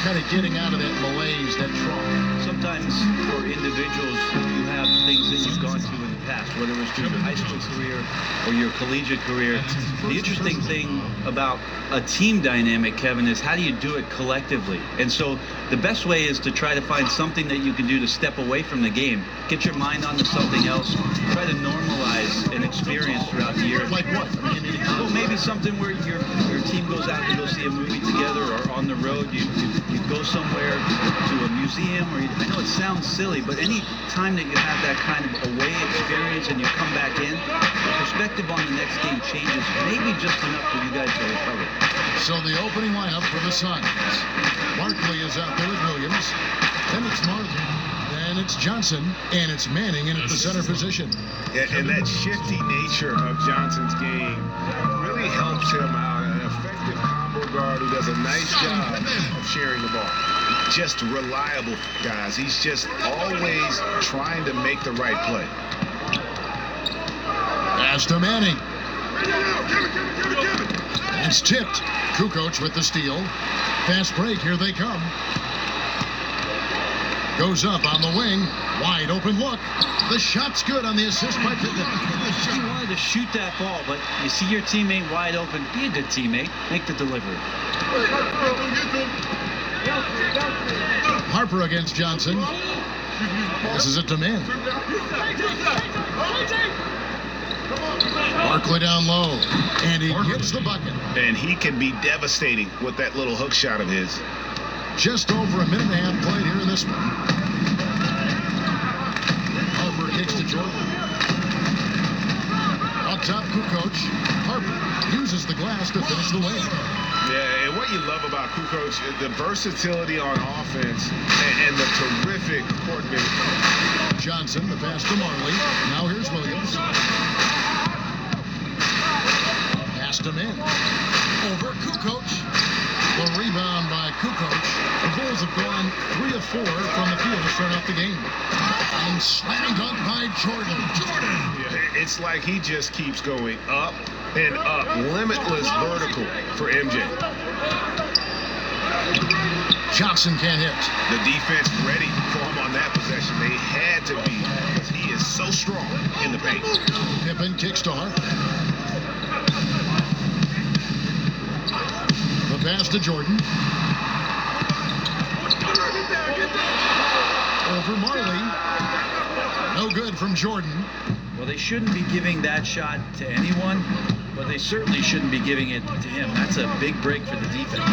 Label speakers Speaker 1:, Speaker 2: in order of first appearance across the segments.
Speaker 1: kind of getting out of that malaise, that trough.
Speaker 2: Sometimes for individuals, you have things that you've gone through in the past, whether it was through your high school career or your collegiate career. The interesting thing about a team dynamic, Kevin, is how do you do it collectively? And so the best way is to try to find something that you can do to step away from the game, get your mind onto something else, try to normalize an experience throughout the year.
Speaker 1: Like what?
Speaker 2: Well, maybe something where your team goes out to go see a movie together, or on the road you go somewhere to a museum, or I know it sounds silly, but any time that you have that kind of away experience and you come back in, the perspective on the next game changes maybe just enough for you guys to recover.
Speaker 1: So the opening lineup for the Suns. Barkley is out there with Williams. Then it's Marley. Then it's Johnson. And it's Manning in at the center position.
Speaker 3: Yeah, and that shifty nature of Johnson's game really helps him out. An effective combo guard who does a nice job of sharing the ball. Just reliable, guys. He's just always trying to make the right play.
Speaker 1: Pass to Manning. It's tipped. Kukoc with the steal. Fast break. Here they come. Goes up on the wing. Wide open look. The shot's good on the assist by Pippen.
Speaker 2: You wanted to shoot that ball, but you see your teammate wide open. Be a good teammate. Make the delivery.
Speaker 1: Harper against Johnson. Passes it to Manning. Barkley down low, and he gets the bucket.
Speaker 3: And he can be devastating with that little hook shot of his.
Speaker 1: Just over a minute and a half played here in this one. Harper kicks to Jordan. On top, Kukoc. Harper uses the glass to finish the win.
Speaker 3: Yeah, and what you love about Kukoc, the versatility on offense and the terrific court vision.
Speaker 1: Johnson, the pass to Marley. Now here's Williams. Pass to Manning. Over Kukoc. The rebound by Kukoc. The Bulls have gone 3 of 4 from the field to start off the game. And slam dunk by Jordan.
Speaker 3: Yeah, it's like he just keeps going up and up. Limitless vertical for MJ.
Speaker 1: Johnson can't hit.
Speaker 3: The defense ready for him on that possession. They had to be, because he is so strong in the paint.
Speaker 1: Pippen kicks to Harper. The pass to Jordan. Over Marley. No good from Jordan.
Speaker 2: Well, they shouldn't be giving that shot to anyone, but they certainly shouldn't be giving it to him. That's a big break for the defense.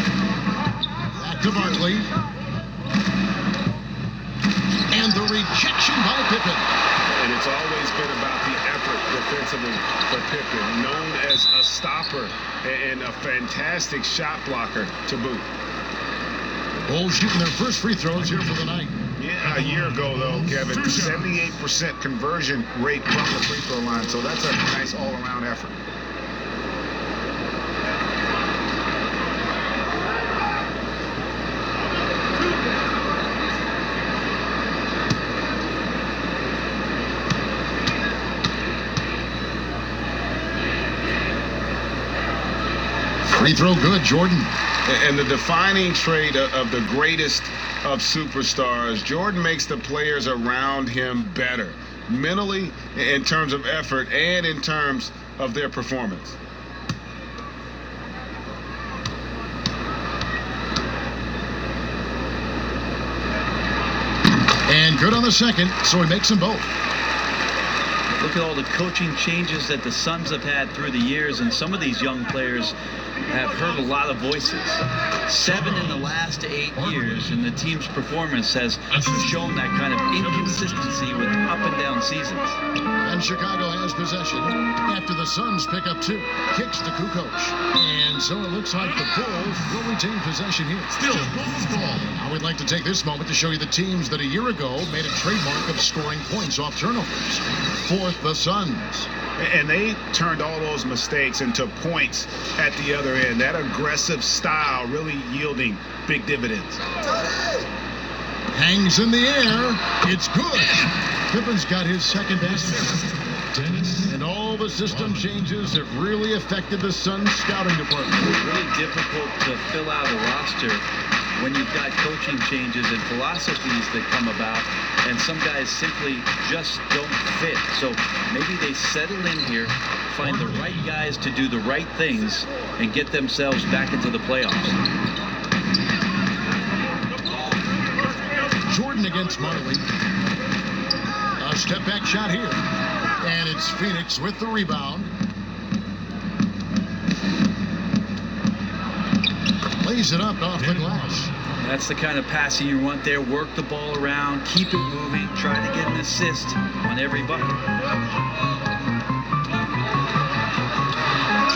Speaker 1: Back to Barkley. And the rejection by Pippen.
Speaker 3: And it's always been about the effort defensively for Pippen, known as a stopper and a fantastic shot blocker to boot.
Speaker 1: Bulls shooting their first free throws here for the night.
Speaker 3: Yeah, a year ago, though, Kevin, 78% conversion rate from the free throw line, so that's a nice all-around effort.
Speaker 1: Free throw good, Jordan.
Speaker 3: And the defining trait of the greatest of superstars, Jordan makes the players around him better, mentally, in terms of effort, and in terms of their performance.
Speaker 1: And good on the second, so he makes them both.
Speaker 2: Look at all the coaching changes that the Suns have had through the years, and some of these young players have heard a lot of voices. 7 in the last 8 years, and the team's performance has shown that kind of inconsistency with up and down seasons.
Speaker 1: And Chicago has possession after the Suns pick up 2. Kicks to Kukoc. And so it looks like the Bulls will retain possession here. Still Bulls ball. I would like to take this moment to show you the teams that a year ago made a trademark of scoring points off turnovers. Fourth, the Suns.
Speaker 3: And they turned all those mistakes into points at the other end. That aggressive style really yielding big dividends.
Speaker 1: Hangs in the air. It's good. Pippen's got his second assist. And all the system changes have really affected the Suns scouting department.
Speaker 2: It's really difficult to fill out a roster when you've got coaching changes and philosophies that come about, and some guys simply just don't fit. So maybe they settle in here, find the right guys to do the right things, and get themselves back into the playoffs.
Speaker 1: Jordan against Marley. A step back shot here. And it's Phoenix with the rebound. Lays it up off the glass.
Speaker 2: That's the kind of passing you want there. Work the ball around, keep it moving, try to get an assist on every bucket.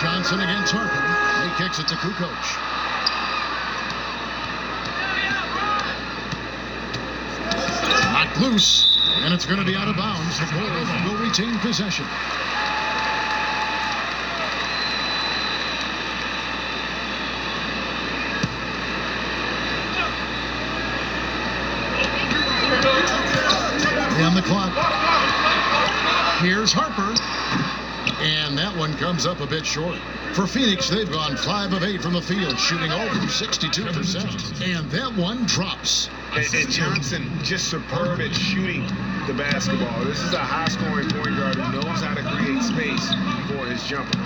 Speaker 1: Johnson against Harper. He kicks it to Kukoc. Knocked loose, and it's going to be out of bounds. The Bulls will retain possession. On the clock. Here's Harper. And that one comes up a bit short. For Phoenix, they've gone 5 of 8 from the field, shooting over 62%. And that one drops.
Speaker 3: And Johnson just superb at shooting the basketball. This is a high-scoring point guard who knows how to create space for his jumper.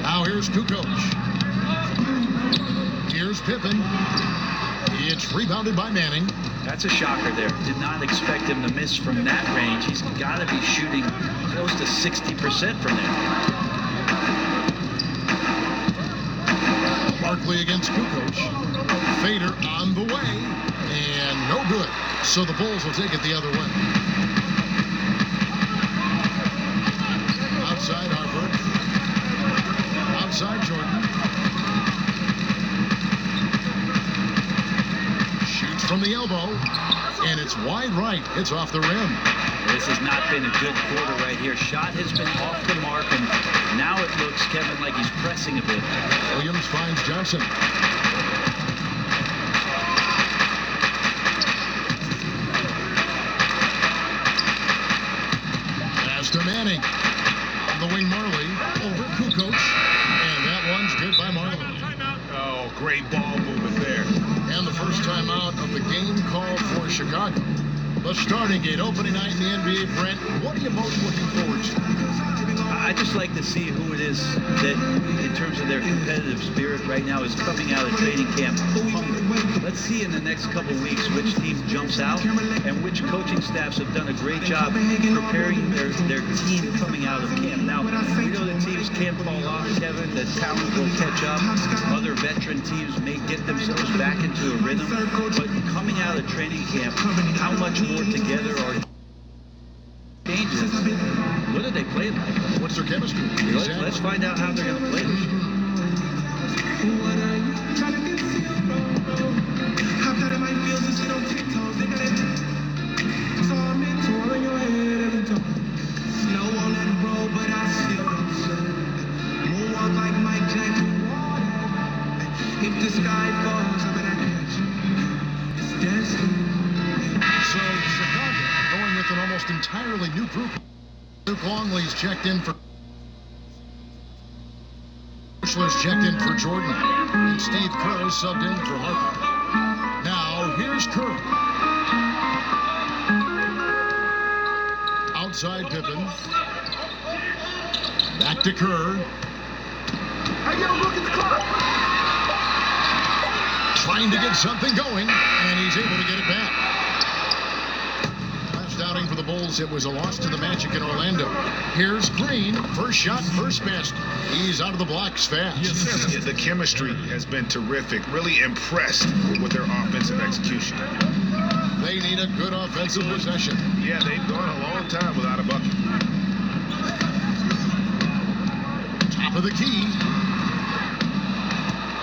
Speaker 1: Now here's Kukoc. Here's Pippen. It's rebounded by Manning.
Speaker 2: That's a shocker there. Did not expect him to miss from that range. He's got to be shooting close to 60% from there.
Speaker 1: Barkley against Kukoc. Fader on the way. And no good. So the Bulls will take it the other way. Outside Harper. Outside Jordan. Shoots from the elbow. And it's wide right. It's off the rim.
Speaker 2: This has not been a good quarter right here. Shot has been off the mark, and now it looks, Kevin, like he's pressing a bit.
Speaker 1: Williams finds Johnson. Pass to Manning. On the wing, Marley. Over Kukoc. And that one's good by Marley.
Speaker 3: Oh, great ball movement there.
Speaker 1: And the first timeout of the game called for Chicago. The starting gate, opening night in the NBA. Brent, what are you most looking forward to?
Speaker 2: I just like to see who it is that, in terms of their competitive spirit right now, is coming out of training camp hungry. Let's see in the next couple weeks which team jumps out and which coaching staffs have done a great job preparing their team coming out of camp. Now, we know that teams can fall off, Kevin, that talent will catch up. Other veteran teams may get themselves back into a rhythm. But coming out of training camp, how much more together are changes? What do they play like?
Speaker 1: What's their chemistry?
Speaker 2: Let's find out how they're going to play this year.
Speaker 1: If the sky falls, so Chicago going with an almost entirely new group. Luke Longley's checked in for Bushler's checked in for Jordan. And Steve Kerr subbed in for Harper. Now here's Kerr. Outside Pippen. Back to Kerr. Trying to get something going, and he's able to get it back. Last outing for the Bulls, it was a loss to the Magic in Orlando. Here's Green, first shot, first basket. He's out of the blocks fast.
Speaker 3: Yeah, the chemistry has been terrific. Really impressed with their offensive execution.
Speaker 1: They need a good offensive possession.
Speaker 3: Yeah, they've gone a long time without a bucket.
Speaker 1: Top of the key.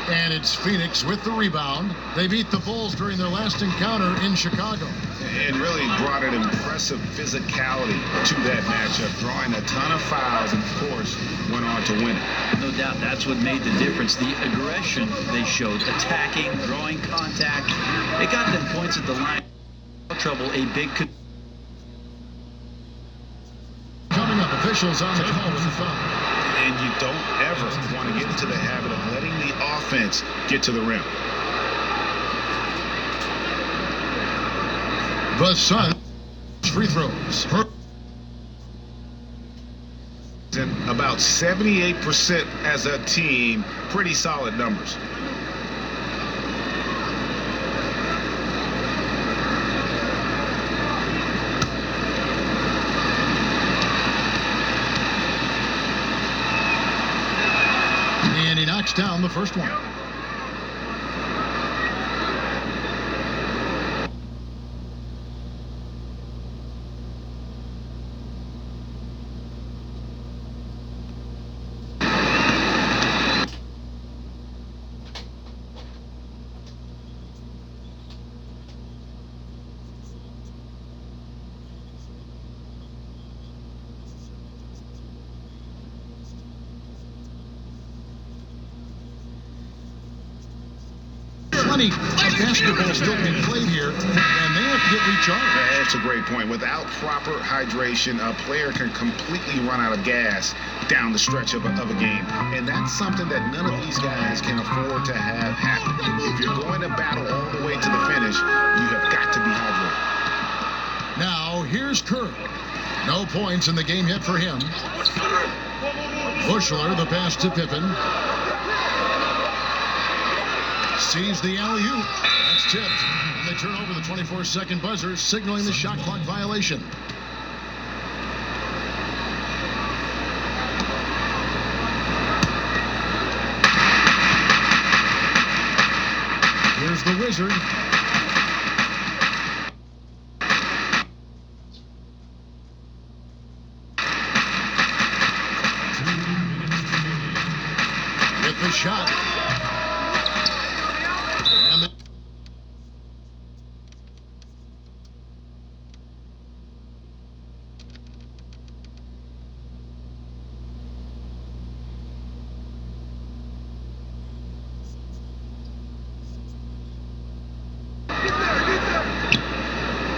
Speaker 1: And it's Phoenix with the rebound. They beat the Bulls during their last encounter in Chicago.
Speaker 3: And really brought an impressive physicality to that matchup, drawing a ton of fouls and, of course, went on to win it.
Speaker 2: No doubt that's what made the difference. The aggression they showed, attacking, drawing contact. They got them points at the line. Trouble, a big...
Speaker 1: Coming up, officials on the call with the foul.
Speaker 3: And you don't ever want to get into the habit of letting the offense get to the rim.
Speaker 1: The Suns free throws.
Speaker 3: About 78% as a team. Pretty solid numbers.
Speaker 1: And he knocks down the first one. Plenty of basketball still being played here, and they have to get recharged.
Speaker 3: That's a great point. Without proper hydration, a player can completely run out of gas down the stretch of a game. And that's something that none of these guys can afford to have happen. If you're going to battle all the way to the finish, you have got to be hydrated.
Speaker 1: Now, here's Kerr. No points in the game yet for him. Bushler, the pass to Pippen. Sees the alley-oop. That's tipped. And they turn over the 24-second buzzer, signaling the shot clock violation. Here's the Wizard. With the shot.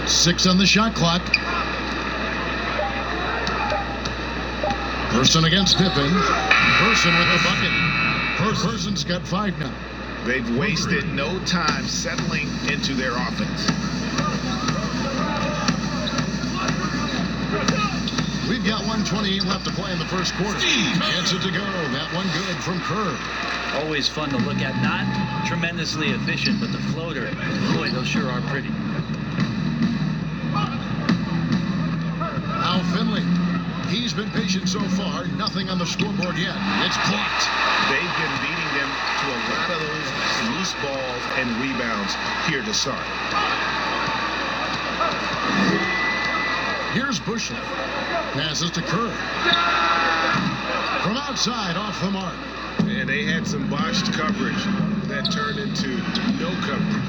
Speaker 1: Six on the shot clock. Person against Pippen. Person with a bucket. Person's got 5 now.
Speaker 3: They've wasted no time settling into their offense.
Speaker 1: We've got 1:28 left to play in the first quarter. Gets it to go. That one good from Kerr.
Speaker 2: Always fun to look at. Not tremendously efficient, but the floater, boy, those sure are pretty.
Speaker 1: Now Finley. He's been patient so far. Nothing on the scoreboard yet. It's blocked.
Speaker 3: They've been beating them to a lot of those loose balls and rebounds here to start.
Speaker 1: Here's Bushler. Passes to Kerr. From outside, off the mark.
Speaker 3: And they had some botched coverage that turned into no coverage.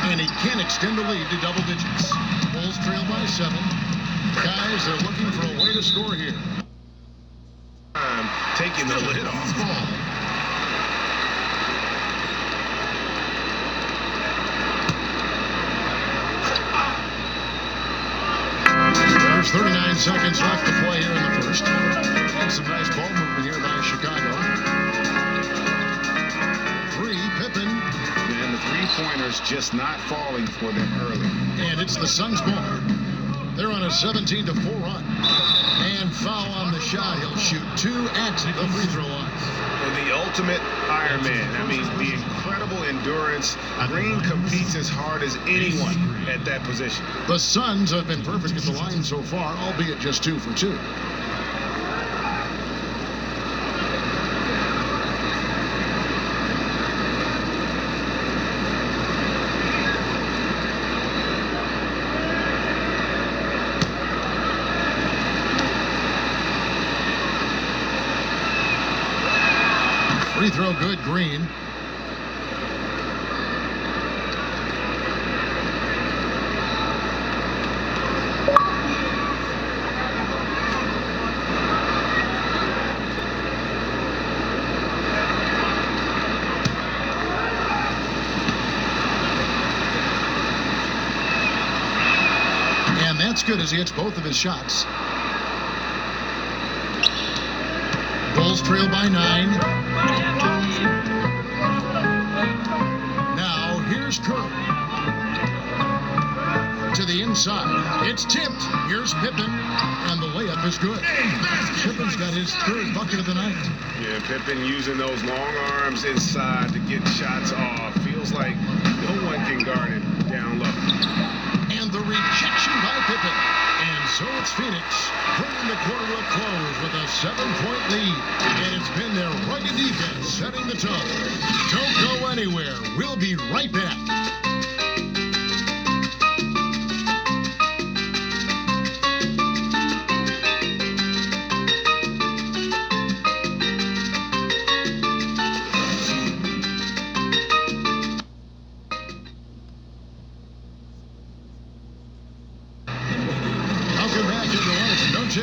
Speaker 1: And he can extend the lead to double digits. Bulls trail by 7. Guys, they're looking for a way to score here.
Speaker 3: Taking the lid off.
Speaker 1: Ball. There's 39 seconds left to play here in the first. And some nice ball movement here by Chicago. 3, Pippen.
Speaker 3: And the three-pointers just not falling for them early.
Speaker 1: And it's the Suns ball. They're on a 17-4 run. And foul on the shot. He'll shoot 2 at the free throw line.
Speaker 3: And the ultimate Iron Man. I mean, the incredible endurance. Green competes as hard as anyone at that position.
Speaker 1: The Suns have been perfect at the line so far, albeit just 2 for 2. Free throw good, Green. And that's good as he hits both of his shots. Bulls trail by 9. Now, here's Kerr. to the inside. It's tipped. Here's Pippen, and the layup is good. Pippen's got his third bucket of the night.
Speaker 3: Yeah, Pippen using those long arms inside to get shots off. Feels like no one can guard it down low.
Speaker 1: And the rejection by Pippen. And so it's Phoenix bringing the quarter to a close with a 7-point lead. And it's been their rugged defense setting the tone. Don't go anywhere. We'll be right back.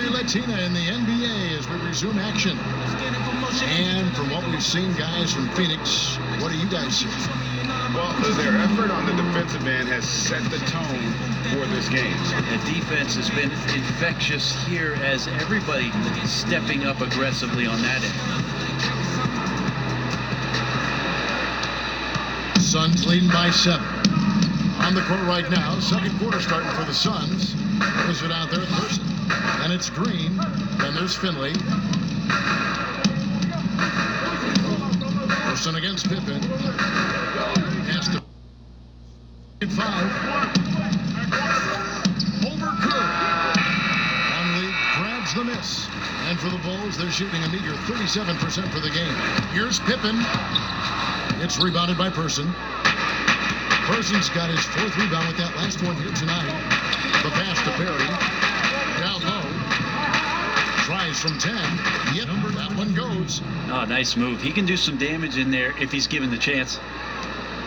Speaker 1: Latina in the NBA as we resume action. And from what we've seen, guys, from Phoenix, what do you guys see?
Speaker 3: Well, their effort on the defensive end has set the tone for this game.
Speaker 2: The defense has been infectious here as everybody stepping up aggressively on that end.
Speaker 1: Suns leading by 7. On the court right now, second quarter starting for the Suns. Is it out there in person? And it's Green. Then there's Finley. Person against Pippen. Has to get 5. Over Curry. Conley grabs the miss. And for the Bulls, they're shooting a meager 37% for the game. Here's Pippen. It's rebounded by Person. Person's got his 4th rebound with that last one here tonight. The pass to Perry. Down low. Tries from 10. Yep, that one goes.
Speaker 2: Oh, nice move. He can do some damage in there if he's given the chance.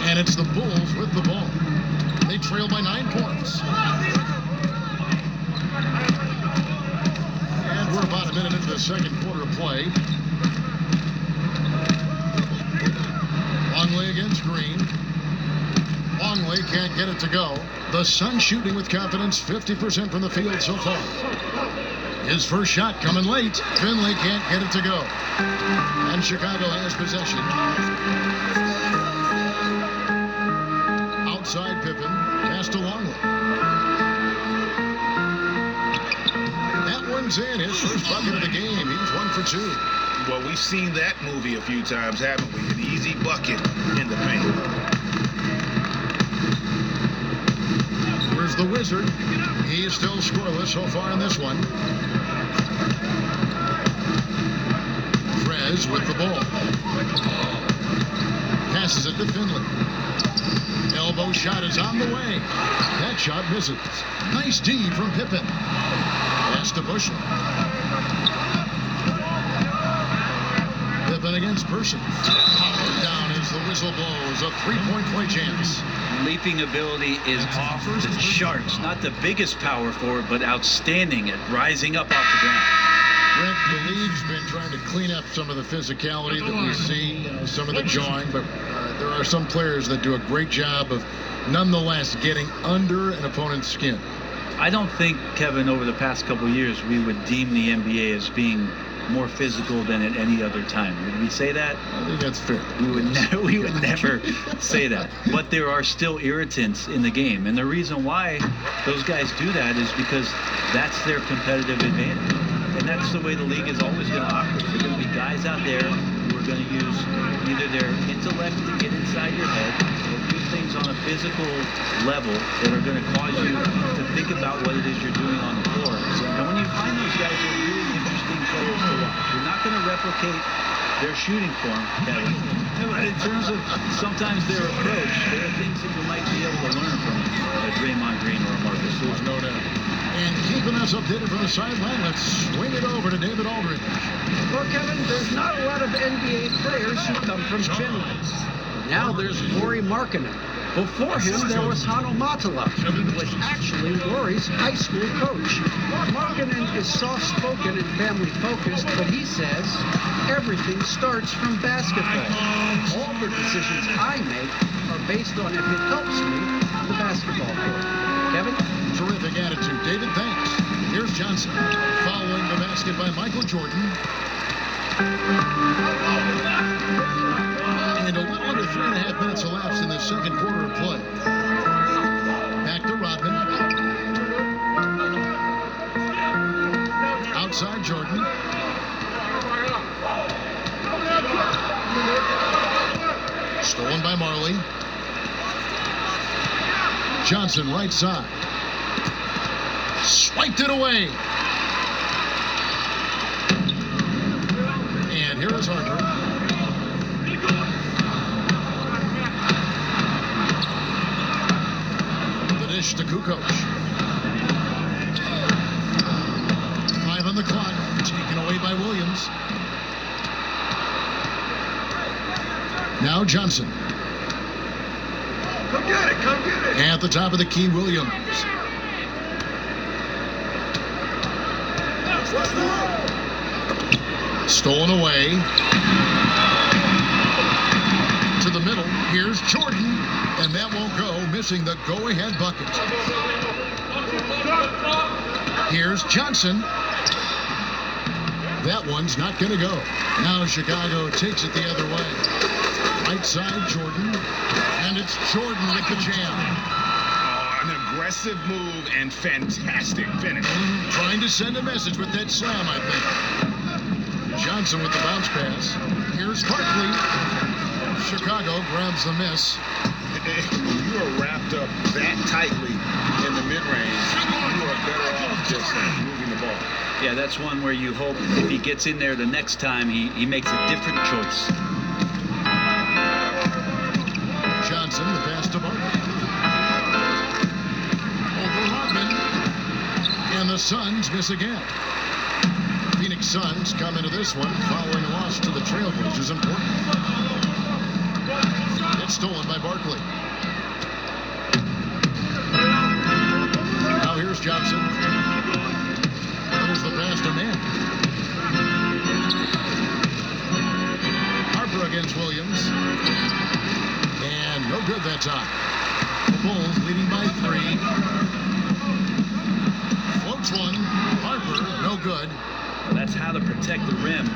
Speaker 1: And it's the Bulls with the ball. They trail by 9 points. And we're about a minute into the second quarter of play. Longley against Green. Longley can't get it to go. The Suns shooting with confidence, 50% from the field so far. His first shot coming late. Finley can't get it to go. And Chicago has possession. Outside Pippen. Pass to Longley. That one's in. His first bucket of the game. He's 1 for 2.
Speaker 3: Well, we've seen that movie a few times, haven't we? An easy bucket in the paint. Here's the Wizard. He is still scoreless so far in this one. Trez with the ball. Passes it to Finley. Elbow shot is on the way. That shot misses. Nice D from Pippen. Pass to Bushel. Pippen against Person. Powered down as the whistle blows. A 3-point play chance.
Speaker 2: Leaping ability is off the charts. Not the biggest power forward, but outstanding at rising up off the ground.
Speaker 1: Rick, the league's been trying to clean up some of the physicality that we see, some of the jawing, but there are some players that do a great job of nonetheless getting under an opponent's skin.
Speaker 2: I don't think, Kevin, over the past couple of years, we would deem the NBA as being more physical than at any other time. Would we say that?
Speaker 1: I think that's fair.
Speaker 2: We would never say that. But there are still irritants in the game. And the reason why those guys do that is because that's their competitive advantage. And that's the way the league is always going to operate. There are going to be guys out there who are going to use either their intellect to get inside your head or do things on a physical level that are going to cause you to think about what it is you're doing on the floor. And when you find those guys, they're really interesting players to watch. You're not going to replicate their shooting form, Kevin. But in terms of sometimes their approach, there are things that you might be able to learn from a Draymond Green or a Marcus.
Speaker 1: There's no doubt. And keeping us updated from the sideline, let's swing it over to David Aldridge.
Speaker 4: Well, Kevin, there's not a lot of NBA players who come from Finland. Now there's Lauri Markkanen. Before him, there was Hanno Matala, who was actually Lauri's high school coach. Markkanen is soft-spoken and family-focused, but he says everything starts from basketball. All the decisions I make are based on if it helps me on the basketball court. Kevin?
Speaker 1: Terrific attitude. David, thanks. Here's Johnson. Following the basket by Michael Jordan. And a little under 3.5 minutes elapsed in the second quarter of play. Back to Rodman. side, Jordan. Stolen by Marley. Johnson, right side. Swiped it away. And here is Harper. The dish to Kukoc. 5 on the clock. Taken away by Williams. Now Johnson.
Speaker 3: Come get it, come get it.
Speaker 1: At the top of the key, Williams. Stolen away. To the middle. Here's Jordan. And that won't go, missing the go-ahead bucket. Here's Johnson. That one's not going to go. Now Chicago takes it the other way. Right side, Jordan. And it's Jordan with the jam.
Speaker 3: Oh, an aggressive move and fantastic finish.
Speaker 1: Trying to send a message with that slam, I think. Johnson with the bounce pass. Here's Barkley. Chicago grabs the miss.
Speaker 3: When you are wrapped up that tightly in the mid-range, you are better off just moving the ball.
Speaker 2: Yeah, that's one where you hope if he gets in there the next time, he makes a different choice.
Speaker 1: Johnson, the pass to Barkley. Over Rodman. And the Suns miss again. Phoenix Suns come into this one following a loss to the Trailblazers in Portland. It's stolen by Barkley. Now here's Johnson. There's the pass to Mann. Harper against Williams. And no good that time. The Bulls leading by 3. Floats one. Harper, no good.
Speaker 2: That's how to protect the rim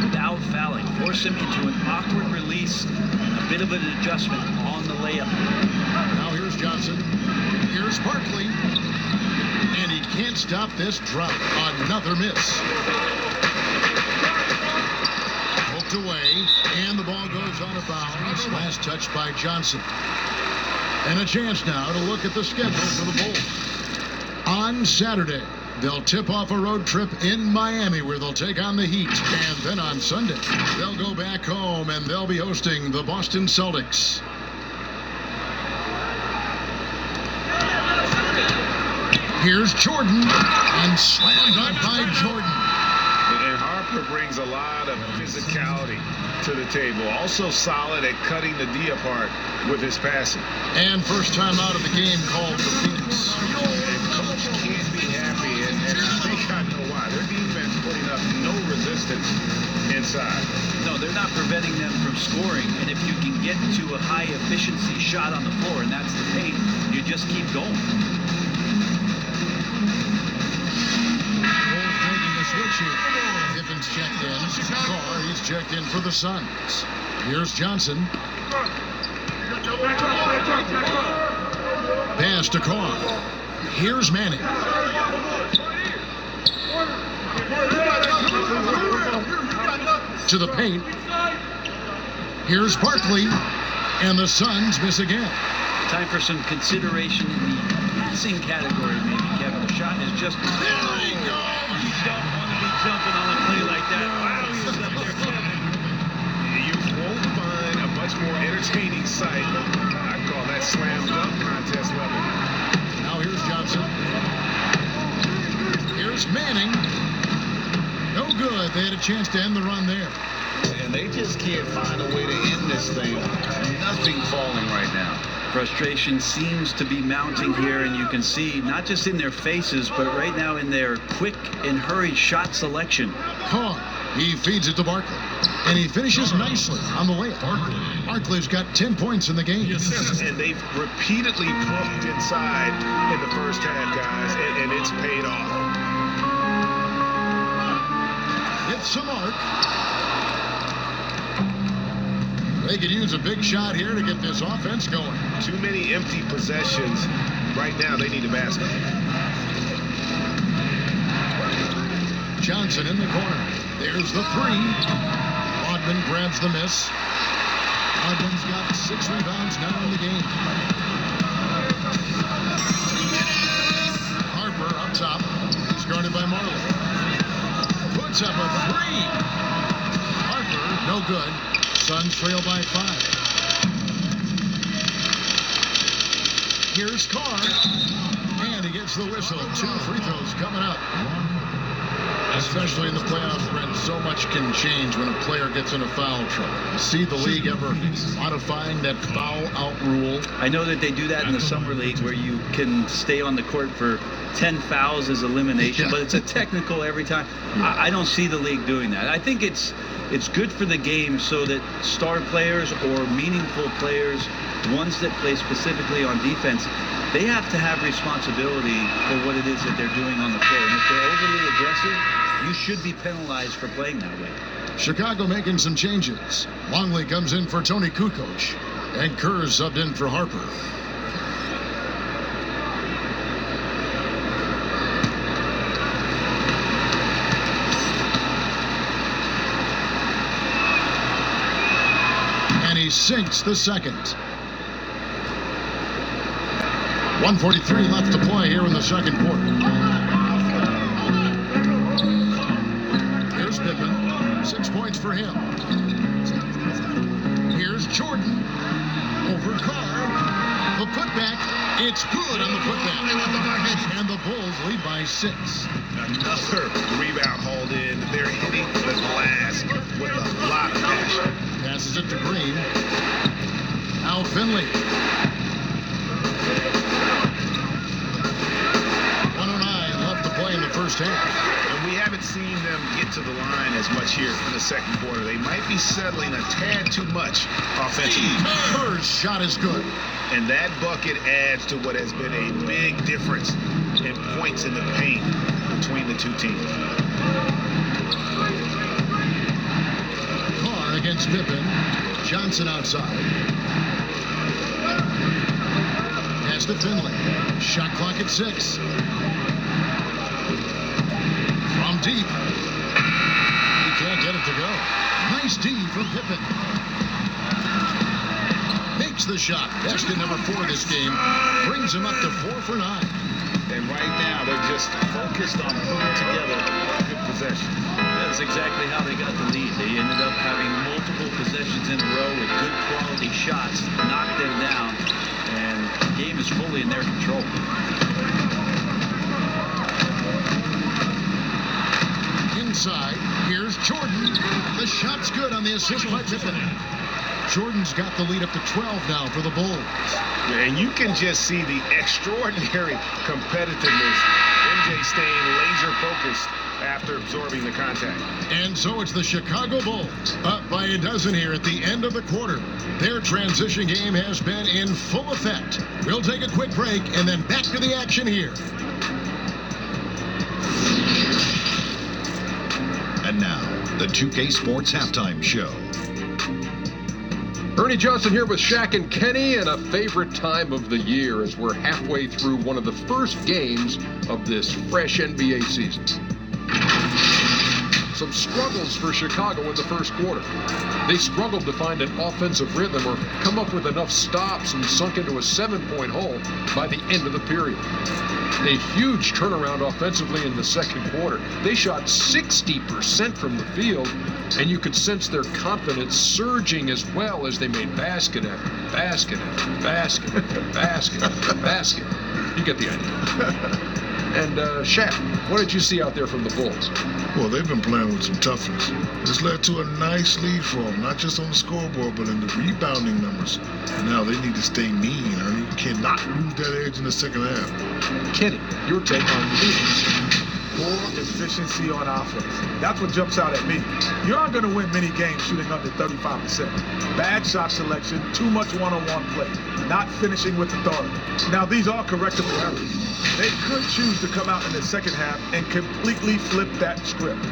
Speaker 2: without fouling. Force him into an awkward release, a bit of an adjustment on the layup.
Speaker 1: Now here's Johnson. Here's Barkley. And he can't stop this drought. Another miss. Poked away, and the ball goes out of bounds. Last touch by Johnson. And a chance now to look at the schedule for the Bulls. On Saturday, they'll tip off a road trip in Miami where they'll take on the Heat. And then on Sunday, they'll go back home and they'll be hosting the Boston Celtics. Here's Jordan, and slammed up by Jordan.
Speaker 3: And Harper brings a lot of physicality to the table. Also solid at cutting the D apart with his passing.
Speaker 1: And first time out of the game called for Phoenix.
Speaker 3: And coach can't be happy, and I think I know why. Their defense putting up no resistance inside.
Speaker 2: No, they're not preventing them from scoring. And if you can get to a high efficiency shot on the floor, and that's the paint, you just keep going.
Speaker 1: Switch here. Pippen's checked in. Carr, he's checked in for the Suns. Here's Johnson. Pass to Carr. Here's Manning. To the paint. Here's Barkley. And the Suns miss again.
Speaker 2: Time for some consideration in the passing category, maybe, Kevin. The shot is just... There he goes! You don't want to be jumping on a play like that. Wow, he was up there, Kevin.
Speaker 3: You won't find a much more entertaining sight. I call that slam dunk contest level.
Speaker 1: Now here's Johnson. Here's Manning. No good. They had a chance to end the run there.
Speaker 5: And they just can't find a way to end this thing. Nothing falling right now.
Speaker 2: Frustration seems to be mounting here, and you can see not just in their faces, but right now in their quick and hurried shot selection.
Speaker 1: Carr, he feeds it to Barkley, and he finishes nicely on the layup. Barkley's got 10 points in the game.
Speaker 3: And they've repeatedly poked inside in the first half, guys, and it's paid off.
Speaker 1: It's a mark. They could use a big shot here to get this offense going.
Speaker 3: Too many empty possessions. Right now, they need a basket.
Speaker 1: Johnson in the corner. There's the three. Rodman grabs the miss. Rodman's got 6 rebounds now in the game. Harper up top. He's guarded by Marley. Puts up a three. Harper, no good. Suns trail by 5. Here's Carr. And he gets the whistle. 2 free throws coming up. Especially in the playoffs, Brent, so much can change when a player gets into foul trouble. You see the league ever modifying that foul out rule?
Speaker 2: I know that they do that in the summer league where you can stay on the court for 10 fouls as elimination, but it's a technical every time. I don't see the league doing that. I think it's good for the game so that star players or meaningful players, ones that play specifically on defense, they have to have responsibility for what it is that they're doing on the floor. And if they're overly aggressive, you should be penalized for playing that way.
Speaker 1: Chicago making some changes. Longley comes in for Tony Kukoc, and Kerr subbed in for Harper. And he sinks the second. 1:43 left to play here in the second quarter. Here's Pippen. 6 points for him. Here's Jordan. Over Carr. The putback. It's good on the putback. And the Bulls lead by 6.
Speaker 3: Another rebound hauled in. They're hitting the glass with a lot of passion.
Speaker 1: Passes it to Green. Al Finley. 109 left to play in the first half.
Speaker 3: And we haven't seen them get to the line as much here in the second quarter. They might be settling a tad too much offensively.
Speaker 1: Kerr's shot is good.
Speaker 3: And that bucket adds to what has been a big difference in points in the paint between the two teams.
Speaker 1: Carr against Pippen. Johnson outside. Pass to Finley. Shot clock at 6. From deep. He can't get it to go. Nice D from Pippen. Makes the shot. Basket number 4 this game. Brings him up to 4 for 9.
Speaker 3: And right now, they're just focused on putting together a good possession.
Speaker 2: That's exactly how they got the lead. They ended up having multiple possessions in a row with good quality shots, knocked them down, and the game is fully in their control.
Speaker 1: Inside, here's Jordan. The shot's good on the assist by Pippen. Jordan's got the lead up to 12 now for the Bulls.
Speaker 3: And you can just see the extraordinary competitiveness. MJ staying laser focused after absorbing the contact.
Speaker 1: And so it's the Chicago Bulls up by a dozen here at the end of the quarter. Their transition game has been in full effect. We'll take a quick break and then back to the action here.
Speaker 6: And now, the 2K Sports Halftime Show.
Speaker 7: Ernie Johnson here with Shaq and Kenny, and a favorite time of the year as we're halfway through one of the first games of this fresh NBA season. Some struggles for Chicago in the first quarter. They struggled to find an offensive rhythm or come up with enough stops and sunk into a 7-point hole by the end of the period. A huge turnaround offensively in the second quarter. They shot 60% from the field, and you could sense their confidence surging as well as they made basket after basket after basket after basket after basket. You get the idea. And Shaq, what did you see out there from the Bulls?
Speaker 8: Well, they've been playing with some toughness. This led to a nice lead for them, not just on the scoreboard, but in the rebounding numbers. Now they need to stay mean, Ernie. You cannot lose that edge in the second half.
Speaker 7: Kenny, your take on this.
Speaker 9: More efficiency on offense. That's what jumps out at me. You aren't going to win many games shooting under 35%. Bad shot selection, too much one-on-one play, not finishing with authority. Now, these are correctable errors. They could choose to come out in the second half and completely flip that script.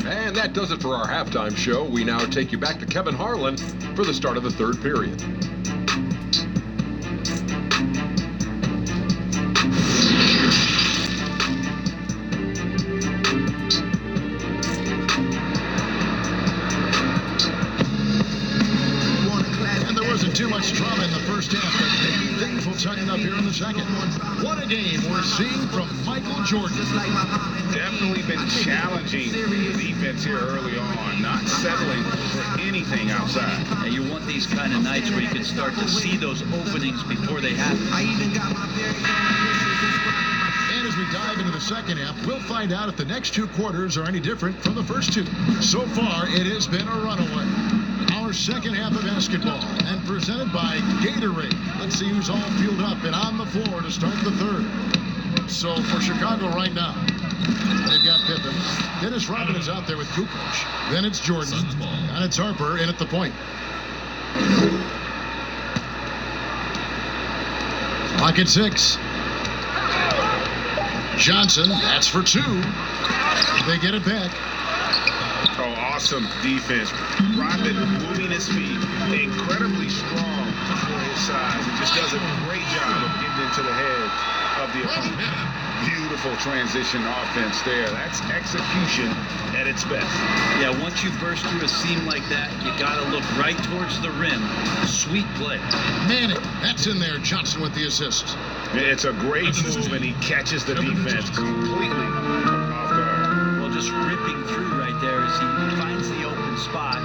Speaker 7: And that does it for our halftime show. We now take you back to Kevin Harlan for the start of the third period.
Speaker 1: first half, but maybe things will tighten up here in the second. What a game we're seeing from Michael Jordan.
Speaker 3: Definitely been challenging the defense here early on, not settling for anything outside.
Speaker 2: And you want these kind of nights where you can start to see those openings before they happen.
Speaker 1: And as we dive into the second half, we'll find out if the next two quarters are any different from the first two. So far, it has been a runaway. Our second half of basketball, and presented by Gatorade. Let's see who's all fueled up and on the floor to start the third. So for Chicago right now, they've got Pippen. Dennis Rodman is out there with Kukoc. Then it's Jordan, and it's Harper in at the point. Clock at 6. Johnson, that's for 2. They get it back.
Speaker 3: Oh, awesome defense. Rodman moving his feet, incredibly strong for his size. He just does a great job of getting into the head of the opponent. Beautiful transition offense there. That's execution at its best.
Speaker 2: Yeah, once you burst through a seam like that, you got to look right towards the rim. Sweet play.
Speaker 1: Manning, that's in there. Johnson with the assist.
Speaker 3: It's a great move, and he catches the defense completely off guard.
Speaker 2: Well, just ripping through right there as he finds the open spot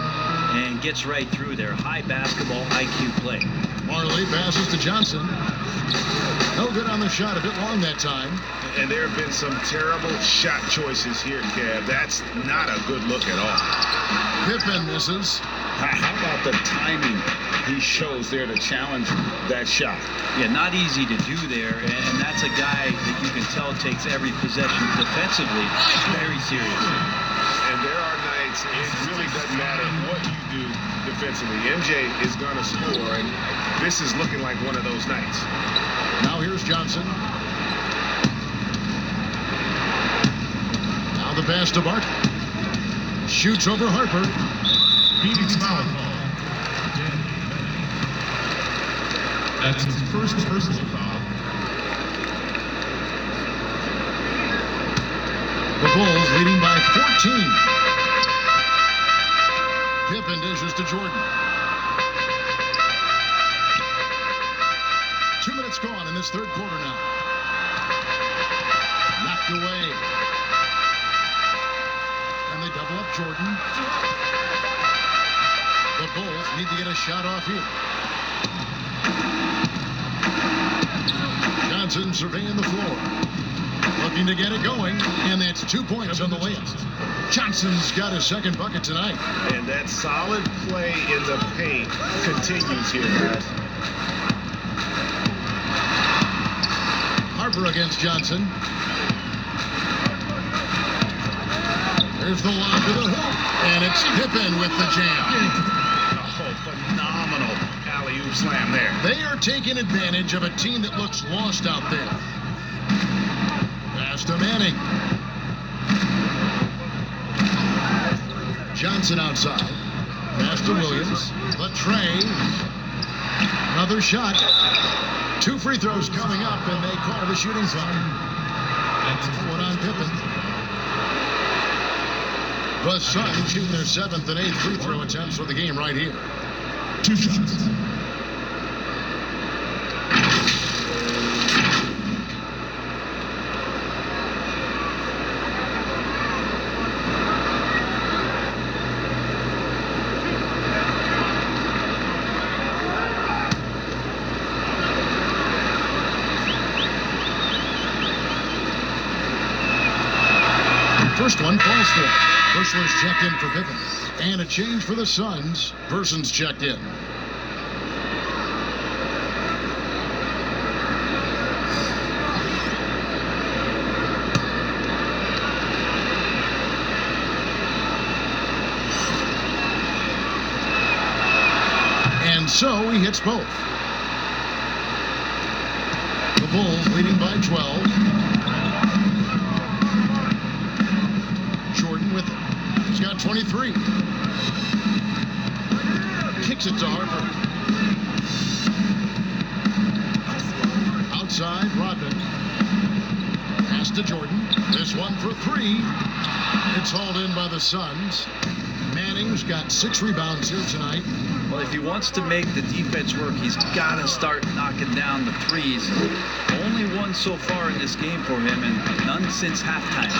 Speaker 2: and gets right through there. High basketball IQ play.
Speaker 1: Marley passes to Johnson. No good on the shot, a bit long that time.
Speaker 3: And there have been some terrible shot choices here, Kev. That's not a good look at all.
Speaker 1: Pippen misses.
Speaker 3: How about the timing he shows there to challenge that shot?
Speaker 2: Yeah, not easy to do there, and that's a guy that you can tell takes every possession defensively very seriously.
Speaker 3: And there are nights it really doesn't matter what you do defensively. MJ is going to score, and this is looking like one of those nights.
Speaker 1: Now here's Johnson. Now the pass to Barkley. Shoots over Harper.
Speaker 10: Phoenix foul call. That's his first personal foul.
Speaker 1: The Bulls leading by 14. Pippen dishes to Jordan. 2 minutes gone in this third quarter now. Knocked away. And they double up Jordan. The Bulls need to get a shot off here. Johnson surveying the floor. Looking to get it going. And that's 2 points on the layup. Johnson's got his second bucket tonight.
Speaker 3: And that solid play in the paint continues here, guys.
Speaker 1: Harper against Johnson. There's the lob to the hoop. And it's Pippen with the jam.
Speaker 3: Oh, phenomenal alley-oop slam there.
Speaker 1: They are taking advantage of a team that looks lost out there. Pass to Manning. Johnson outside. Pass to Williams. The tray. Another shot. 2 free throws coming up, and they call the shooting foul. One on Pippen. The Suns shooting their 7th and 8th free throw attempts for the game right here.
Speaker 10: 2 shots.
Speaker 1: First one falls for. Bushler's checked in for Pippen. And a change for the Suns. Person's checked in. And so he hits both. The Bulls leading by 12. Jordan with it. He's got 23. Kicks it to Harper. Outside, Rodman. Pass to Jordan. This one for 3. It's hauled in by the Suns. Manning's got 6 rebounds here tonight.
Speaker 2: Well, Well, if he wants to make the defense work, he's got to start knocking down the threes. Only one so far in this game for him, and none since halftime.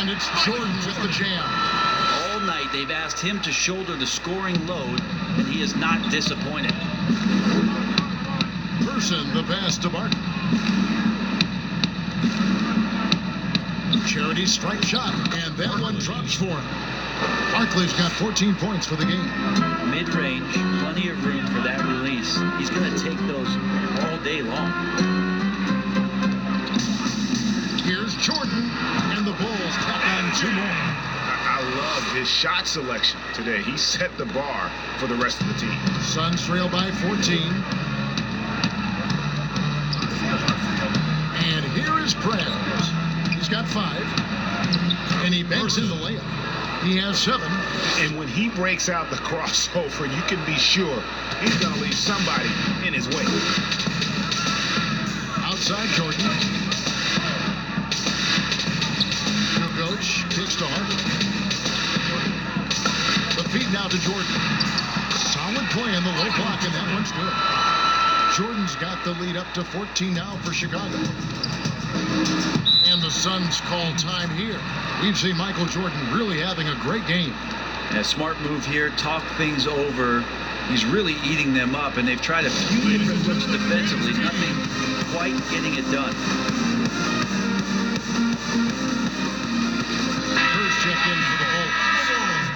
Speaker 1: And it's Jordan with the jam.
Speaker 2: All night, they've asked him to shoulder the scoring load, and he is not disappointed.
Speaker 1: Person, the pass to Barton. Charity strike shot, and that one drops for him. Barkley's got 14 points for the game.
Speaker 2: Mid-range, plenty of room for that release. He's going to take those all day long.
Speaker 1: Here's Jordan, and the Bulls tack on 2 more.
Speaker 3: I love his shot selection today. He set the bar for the rest of the team.
Speaker 1: Suns trail by 14. And here is Prez. He's got 5. And he banks in the layup. He has 7.
Speaker 3: And when he breaks out the crossover, you can be sure he's going to leave somebody in his way.
Speaker 1: Outside Jordan. Coach kicks to Harden. The feed now to Jordan. Solid play in the low block, and that one's good. Jordan's got the lead up to 14 now for Chicago. And the Suns call time here. We've seen Michael Jordan really having a great game.
Speaker 2: A smart move here, talk things over. He's really eating them up, and they've tried a few different looks defensively. Nothing quite getting it done.
Speaker 1: First checked in for the Bulls.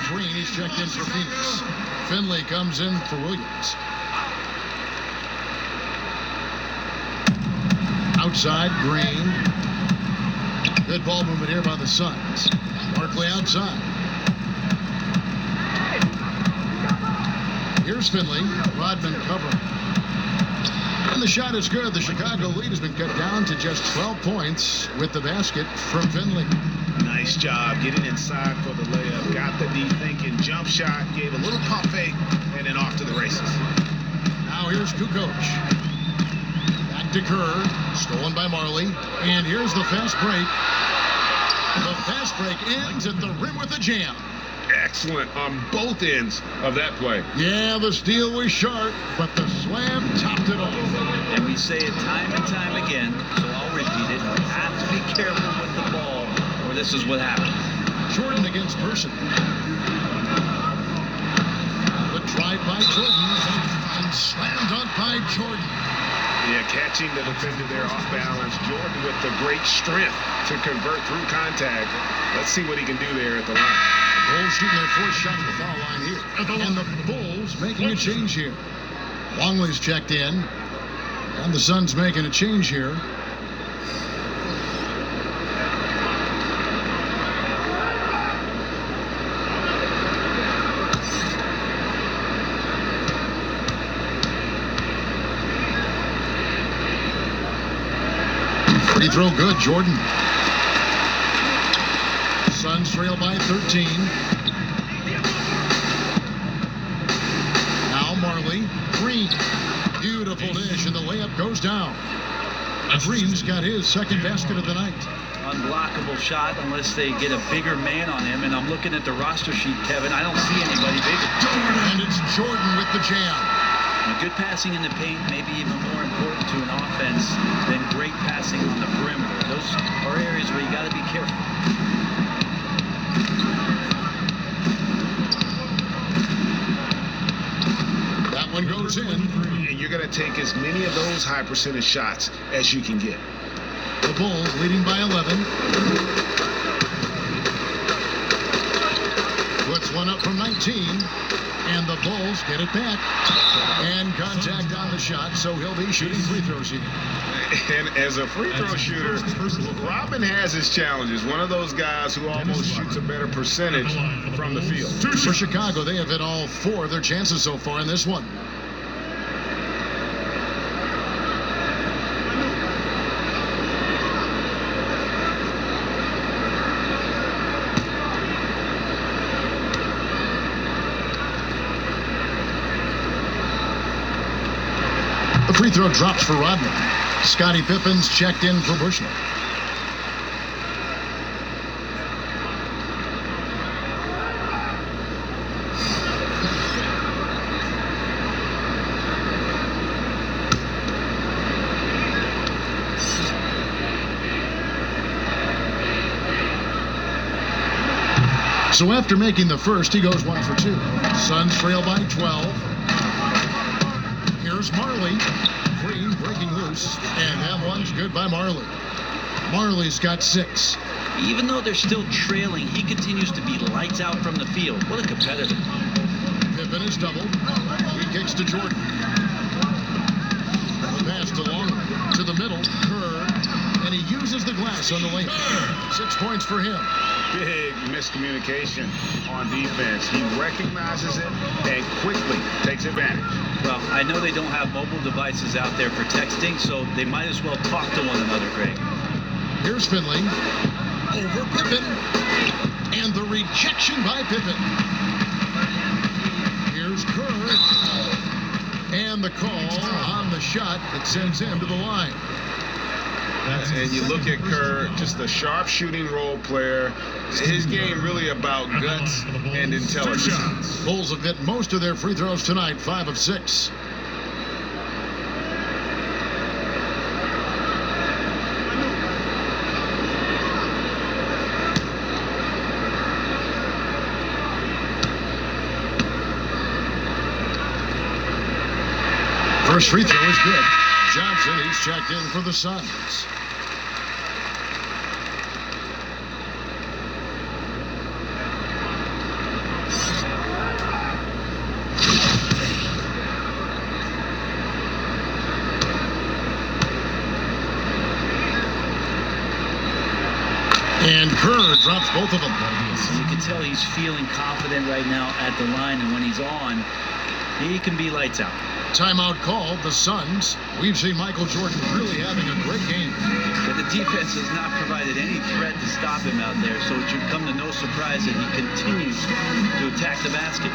Speaker 1: Green, he's checked in for Phoenix. Finley comes in for Williams. Outside, Green. Good ball movement here by the Suns. Barkley outside. Here's Finley. Rodman covering. And the shot is good. The Chicago lead has been cut down to just 12 points with the basket from Finley.
Speaker 3: Nice job getting inside for the layup. Got the deep thinking jump shot. Gave a little pump fake and then off to the races.
Speaker 1: Now here's Kukoc. Back to Kerr. Stolen by Marley. And here's the fast break. The fast break ends at the rim with a jam.
Speaker 3: Excellent on both ends of that play.
Speaker 1: Yeah, the steal was sharp, but the slam topped it off.
Speaker 2: And we say it time and time again, so I'll repeat it. You have to be careful with the ball, or this is what happens.
Speaker 1: Jordan against Person. The drive by Jordan and slam dunk by Jordan.
Speaker 3: Yeah, catching the defender there off balance. Jordan with the great strength to convert through contact. Let's see what he can do there at the line.
Speaker 1: Bulls shooting their 4th shot at the foul line here. And the Bulls making a change here. Longley's checked in. And the Suns making a change here. Free throw good, Jordan. Suns trail by 13. Now Marley. Green. Beautiful dish, and the layup goes down. Green's got his 2nd basket of the night.
Speaker 2: Unblockable shot unless they get a bigger man on him. And I'm looking at the roster sheet, Kevin. I don't see anybody bigger.
Speaker 1: And it's Jordan with the jam.
Speaker 2: Now, good passing in the paint, maybe even more important to an offense than great passing on the perimeter. Those are areas where you got to be careful.
Speaker 1: That one goes in.
Speaker 3: And you're going to take as many of those high percentage shots as you can get.
Speaker 1: The Bulls leading by 11. Puts one up from 19. And the Bulls get it back. And contact on the shot, so he'll be shooting free throws here.
Speaker 3: And as a free throw shooter, Robin has his challenges. One of those guys who almost shoots a better percentage from the field.
Speaker 1: For Chicago, they have hit all 4 of their chances so far in this one. The free throw drops for Rodman. Scottie Pippen's checked in for Bushnell. So after making the first, he goes 1 for 2. Suns trail by 12. Here's Marley. Green breaking loose, and that one's good by Marley. Marley's got 6.
Speaker 2: Even though they're still trailing, he continues to be lights out from the field. What a competitor.
Speaker 1: Pippen is doubled. He kicks to Jordan. The pass to Longley. To the middle. Kerr. And he uses the glass on the lane. 6 points for him.
Speaker 3: Big miscommunication on defense. He recognizes it and quickly takes advantage.
Speaker 2: Well, I know they don't have mobile devices out there for texting, so they might as well talk to one another, Greg.
Speaker 1: Here's Finley. Over Pippen. And the rejection by Pippen. Here's Kerr. And the call on the shot that sends him to the line.
Speaker 3: And you look at Kerr, just a sharp shooting role player. His game really about guts and intelligence.
Speaker 1: Bulls have hit most of their free throws tonight, 5 of 6. First free throw is good. Johnson, he's checked in for the Suns. And Kerr drops both of them.
Speaker 2: You can tell he's feeling confident right now at the line, and when he's on, he can be lights out.
Speaker 1: Timeout called, the Suns. We've seen Michael Jordan really having a great game.
Speaker 2: But the defense has not provided any threat to stop him out there, so it should come to no surprise that he continues to attack the basket.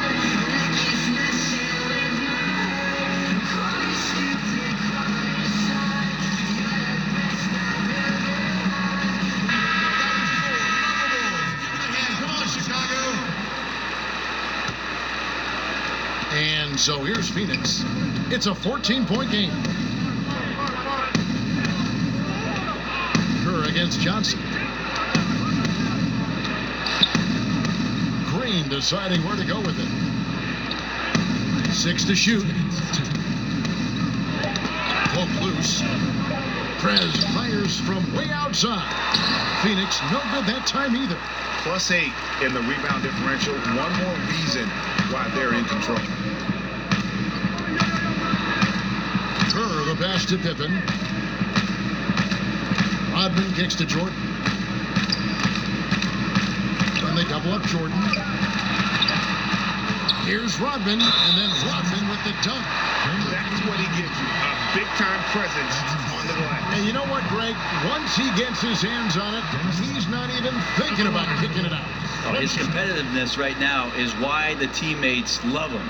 Speaker 1: And so here's Phoenix. It's a 14-point game. Kerr against Johnson. Green deciding where to go with it. 6 to shoot. Poke loose. Prez fires from way outside. Phoenix no good that time either.
Speaker 3: +8 in the rebound differential. One more reason why they're in control.
Speaker 1: Kerr, the pass to Pippen. Rodman kicks to Jordan. And they double up Jordan. Here's Rodman, and then Rodman with the dunk.
Speaker 3: That's what he gives you, a big-time presence on the glass.
Speaker 1: And you know what, Greg? Once he gets his hands on it, he's not even thinking about kicking it out.
Speaker 2: Oh, his competitiveness right now is why the teammates love him.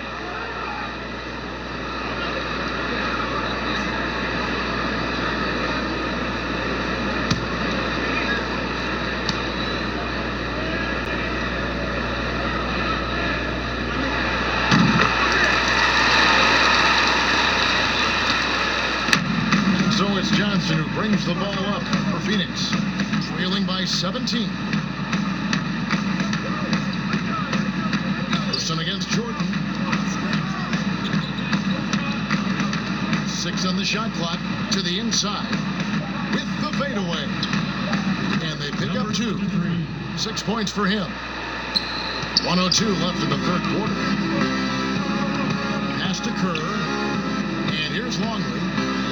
Speaker 1: So it's Johnson who brings the ball up for Phoenix, trailing by 17. Person against Jordan. 6 on the shot clock to the inside with the fadeaway. And they pick up 2. 6 points for him. 1:02 left in the third quarter. Pass to Kerr. And here's Longley.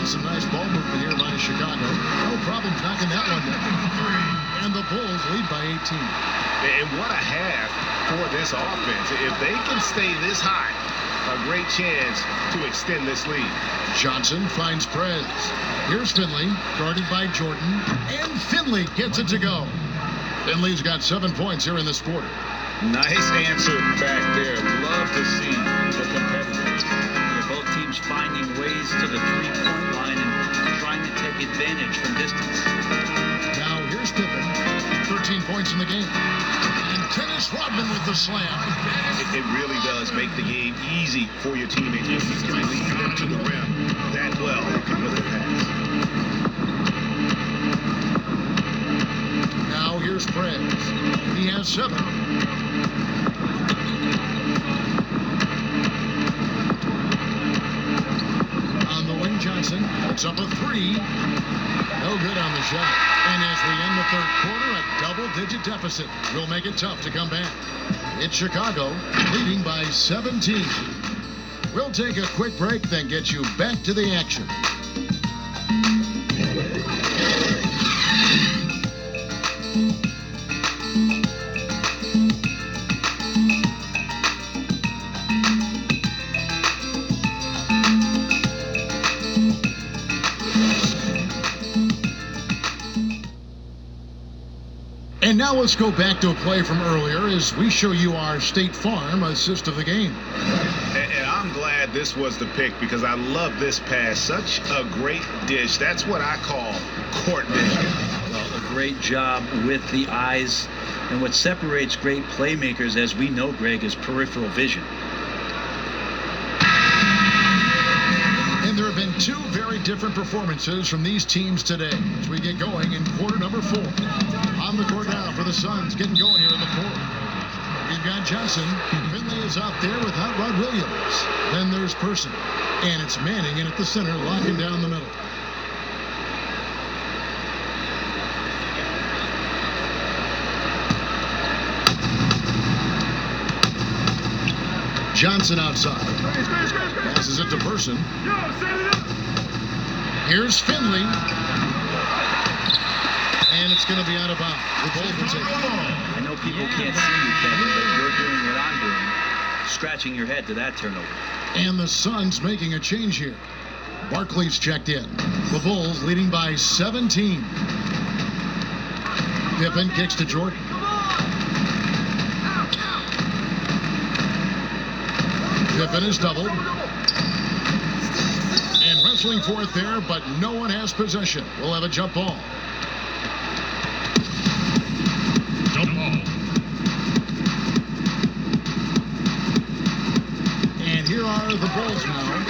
Speaker 1: Some nice ball movement here by Chicago. No problem knocking that one down. And the Bulls lead by 18.
Speaker 3: And what a half for this offense. If they can stay this high, a great chance to extend this lead.
Speaker 1: Johnson finds Prez. Here's Finley, guarded by Jordan. And Finley gets it to go. Finley's got 7 points here in this quarter.
Speaker 3: Nice answer back there. Love to see the competitors.
Speaker 2: Both teams finding ways to the three-point line and trying to take advantage from distance.
Speaker 1: Now here's Pippen, 13 points in the game. And Dennis Rodman with the slam.
Speaker 3: It really does make the game easy for your teammates. You can lead them to the rim that well with the pass.
Speaker 1: Now here's Prez. He has 7. puts up a 3. No good on the shot. And as we end the third quarter, a double-digit deficit will make it tough to come back. It's Chicago leading by 17. We'll take a quick break, then get you back to the action. And now let's go back to a play from earlier as we show you our State Farm assist of the game.
Speaker 3: And I'm glad this was the pick because I love this pass. Such a great dish. That's what I call court vision.
Speaker 2: Well, a great job with the eyes. And what separates great playmakers, as we know, Greg, is peripheral vision.
Speaker 1: And there have been two very different performances from these teams today as we get going in quarter number 4. On the court now for the Suns, getting going here in the fourth. We've got Johnson. Finley is out there with Hot Rod Williams. Then there's Person. And it's Manning in at the center, locking down the middle. Johnson outside. Passes it to Person. Here's Finley. And it's going to be out of bounds.
Speaker 2: I know people can't see you, Kevin, but you're doing what I'm doing. Scratching your head to that turnover.
Speaker 1: And the Suns making a change here. Barkley's checked in. The Bulls leading by 17. Pippen kicks to Jordan. Pippen is doubled. And wrestling for it there, but no one has possession. We'll have a jump ball.
Speaker 10: Jump ball.
Speaker 1: And here are the Bulls now.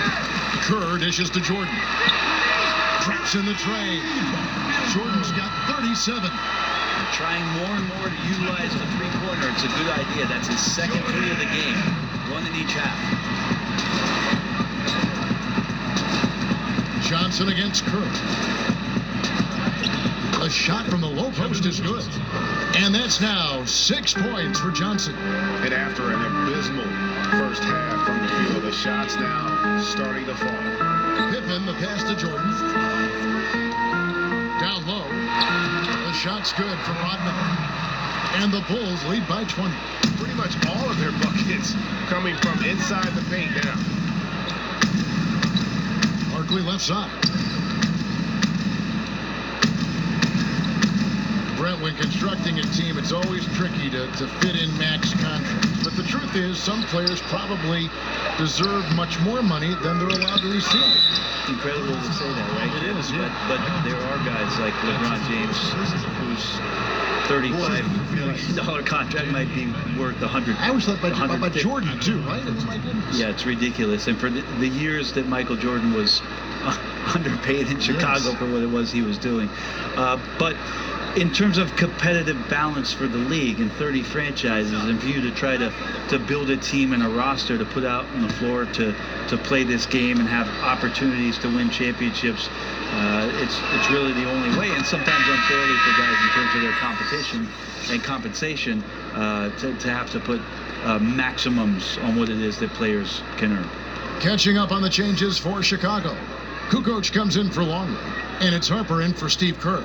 Speaker 1: Kerr dishes to Jordan. Drops in the tray. Jordan's got 37.
Speaker 2: They're trying more and more to utilize the three-pointer. It's a good idea. That's his second 3 of the game. 1 in each half.
Speaker 1: Johnson against Kerr. A shot from the low post is good. And that's now 6 points for Johnson.
Speaker 3: And after an abysmal first half from the field, the shots now starting to fall.
Speaker 1: Pippen, the pass to Jordan. Down low. The shot's good from Rodman. And the Bulls lead by 20.
Speaker 3: Pretty much all of their buckets coming from inside the paint now.
Speaker 1: Barkley left side. Brent, when constructing a team, it's always tricky to fit in max contracts. But the truth is, some players probably deserve much more money than they're allowed to receive.
Speaker 2: Incredible to say that, right?
Speaker 1: It is, yeah.
Speaker 2: But there are guys like LeBron James whose $35 million contract might be worth $100.
Speaker 1: I always thought about Jordan, too, right? It's my goodness.
Speaker 2: Yeah, it's ridiculous. And for the years that Michael Jordan was underpaid in Chicago for what it was he was doing. But in terms of competitive balance for the league and 30 franchises, and for you to try to build a team and a roster to put out on the floor to play this game and have opportunities to win championships, it's really the only way, and sometimes unfairly for guys in terms of their competition and compensation to have to put maximums on what it is that players can earn.
Speaker 1: Catching up on the changes for Chicago. Kukoc comes in for Longley, and it's Harper in for Steve Kerr.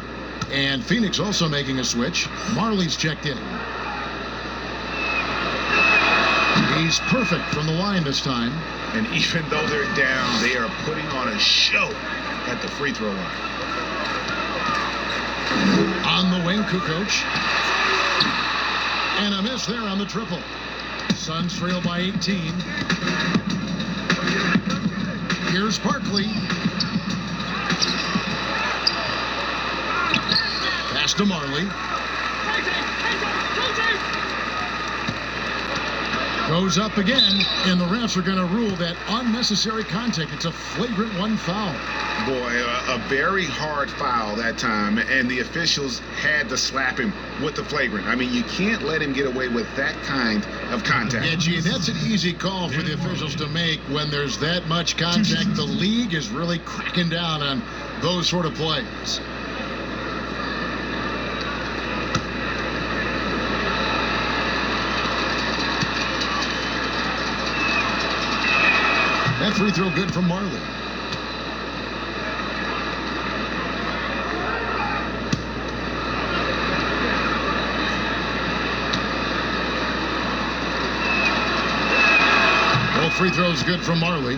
Speaker 1: And Phoenix also making a switch. Marley's checked in. He's perfect from the line this time.
Speaker 3: And even though they're down, they are putting on a show at the free throw line.
Speaker 1: On the wing, Kukoc. And a miss there on the triple. Suns trail by 18. Here's Barkley. Pass to Marley. Goes up again, and the refs are going to rule that unnecessary contact. It's a flagrant 1 foul.
Speaker 3: Boy, a very hard foul that time, and the officials had to slap him with the flagrant. I mean, you can't let him get away with that kind of contact.
Speaker 1: Yeah, gee, that's an easy call for the officials to make when there's that much contact. The league is really cracking down on those sort of plays. That free throw good from Marley. Both free throws good from Marley.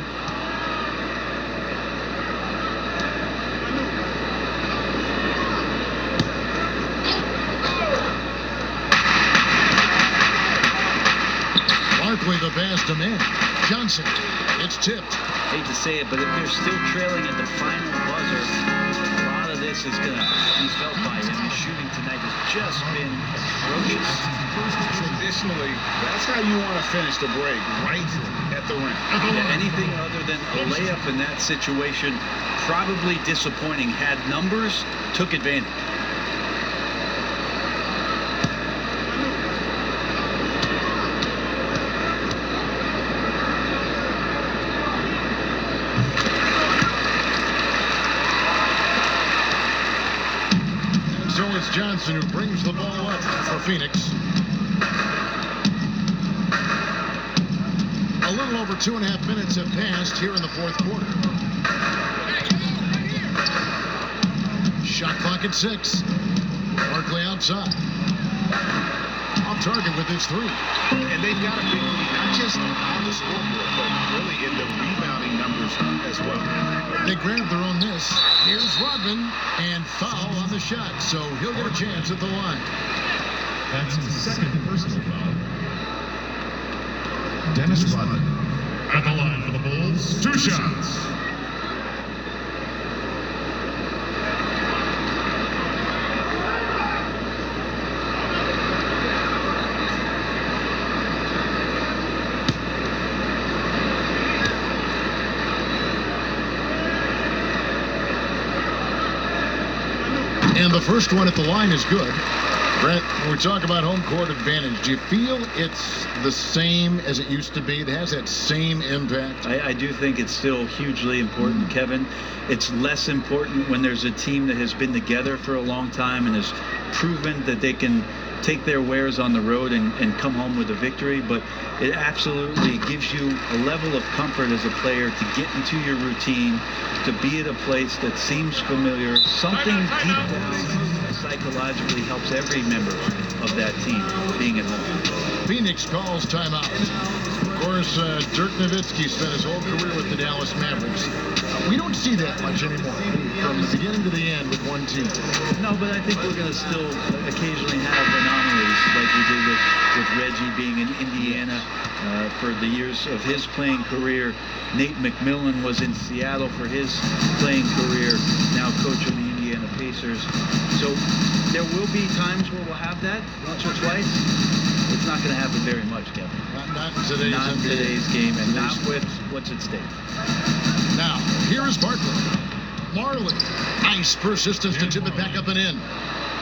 Speaker 1: Barkley the pass to man. Johnson. It's tipped.
Speaker 2: Hate to say it, but if they're still trailing at the final buzzer, a lot of this is going to be felt by him. His shooting tonight has just been atrocious.
Speaker 3: Traditionally, that's how you want to finish the break, right at the rim.
Speaker 2: Yeah, anything other than a layup in that situation, probably disappointing. Had numbers, took advantage.
Speaker 1: So it's Johnson who brings the ball up for Phoenix. A little over 2.5 minutes have passed here in the fourth quarter. Shot clock at 6. Barkley outside. Off target with his 3.
Speaker 3: And they've got a big lead, not just on the scoreboard, but really in the rebounding numbers as well.
Speaker 1: They grabbed their own miss. Here's Rodman, and foul on the shot, so he'll get a chance at the line.
Speaker 10: That's his second personal foul. Dennis Rodman at the line for the Bulls. 2 shots.
Speaker 1: And the first one at the line is good. Brent, when we talk about home court advantage, do you feel it's the same as it used to be? It has that same impact?
Speaker 2: I do think it's still hugely important, Kevin. It's less important when there's a team that has been together for a long time and has proven that they can take their wares on the road and come home with a victory, but it absolutely gives you a level of comfort as a player to get into your routine, to be at a place that seems familiar. Something deep down psychologically helps every member of that team being at home.
Speaker 1: Phoenix calls timeout. Of course, Dirk Nowitzki spent his whole career with the Dallas Mavericks. We don't see that much anymore, from the beginning to the end with one team.
Speaker 2: No, but I think we're going to still occasionally have anomalies like we did with Reggie being in Indiana for the years of his playing career. Nate McMillan was in Seattle for his playing career, now coaching the Indiana Pacers. So there will be times where we'll have that once or twice. It's not going to happen very much, Kevin.
Speaker 1: Not in
Speaker 2: today's game, and not with what's at stake.
Speaker 1: Now, here is Barkley. Marley. Nice persistence to tip it back up and in.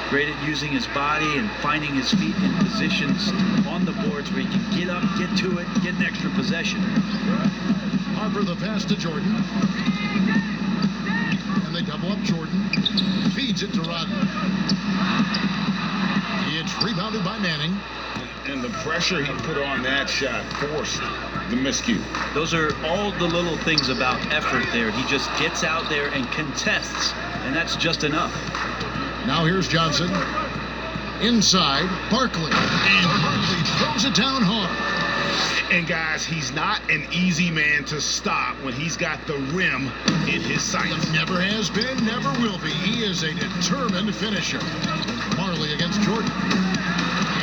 Speaker 2: Great at using his body and finding his feet in positions on the boards where he can get up, get to it, get an extra possession.
Speaker 1: Harper the pass to Jordan. And they double up Jordan. Feeds it to Rodman. It's rebounded by Manning.
Speaker 3: And the pressure he put on that shot forced the miscue.
Speaker 2: Those are all the little things about effort there. He just gets out there and contests, and that's just enough.
Speaker 1: Now here's Johnson. Inside, Barkley. And Barkley throws it down hard.
Speaker 3: And guys, he's not an easy man to stop when he's got the rim in his sights.
Speaker 1: Never has been, never will be. He is a determined finisher. Marley against Jordan.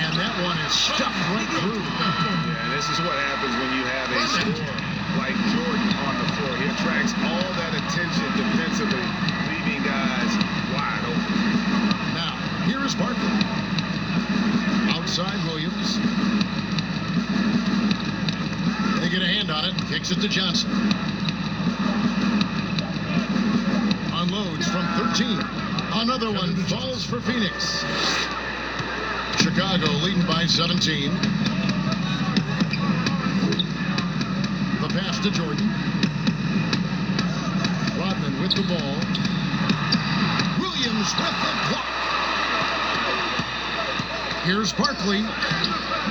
Speaker 1: And that one is stuffed right through.
Speaker 3: Yeah, this is what happens when you have a scorer like Jordan on the floor. He attracts all that attention defensively, leaving guys wide open.
Speaker 1: Now, here is Barkley. Outside Williams. Kicks it to Johnson. Unloads from 13. Another one falls for Phoenix. Chicago leading by 17. The pass to Jordan. Rodman with the ball. Williams with the block. Here's Barkley.